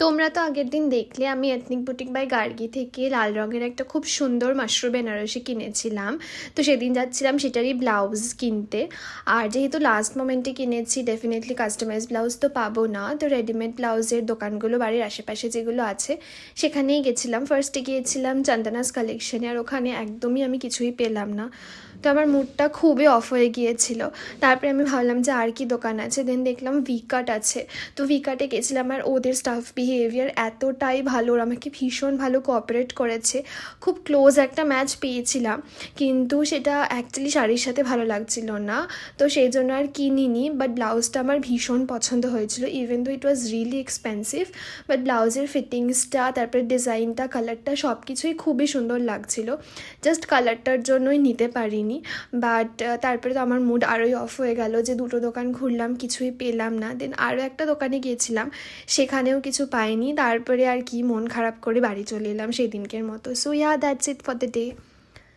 তোমরা তো আগের দিন দেখলে আমি এথনিক বুটিক বাই গার্গি থেকে লাল রঙের একটা খুব সুন্দর মাশরুম বেনারসি কিনেছিলাম। তো সেদিন যাচ্ছিলাম সেটারই ব্লাউজ কিনতে। আর যেহেতু লাস্ট মোমেন্টে কিনেছি, ডেফিনেটলি কাস্টমাইজ ব্লাউজ তো পাবো না, তো রেডিমেড ব্লাউজের দোকানগুলো বাড়ির আশেপাশে যেগুলো আছে সেখানেই গেছিলাম। ফার্স্টে গিয়েছিলাম চন্দনাস কালেকশনে, আর ওখানে একদমই আমি কিছুই পেলাম না। তো আমার মুডটা খুবই অফ হয়ে গিয়েছিল। তারপরে আমি ভাবলাম যে আর কি দোকান আছে, দেন দেখলাম ভিকাট আছে। তো ভিকাটে গেছিলাম, আর ওদের স্টাফ বিহেভিয়ার এতটাই ভালো, ওরা আমাকে ভীষণ ভালো কোঅপারেট করেছে। খুব ক্লোজ একটা ম্যাচ পেয়েছিলাম, কিন্তু সেটা অ্যাকচুয়ালি শাড়ির সাথে ভালো লাগছিল না। তো সেই জন্য আর কিনিনি, বাট ব্লাউজটা আমার ভীষণ পছন্দ হয়েছিল। Even though it was really expensive, but ব্লাউজের ফিটিংসটা, তারপরে ডিজাইনটা, কালারটা সব কিছুই খুবই সুন্দর লাগছিল। জাস্ট কালারটার জন্যই নিতে পারিনি। বাট তারপরে তো আমার মুড আরোই অফ হয়ে গেল, যে দুটো দোকান ঘুরলাম, কিছুই পেলাম না। দেন আরও একটা দোকানে গিয়েছিলাম, সেখানেও কিছু পাইনি। তারপরে আর কি, মন খারাপ করে বাড়ি চলে এলাম সেই দিনকের মতো। So yeah, that's it for the day.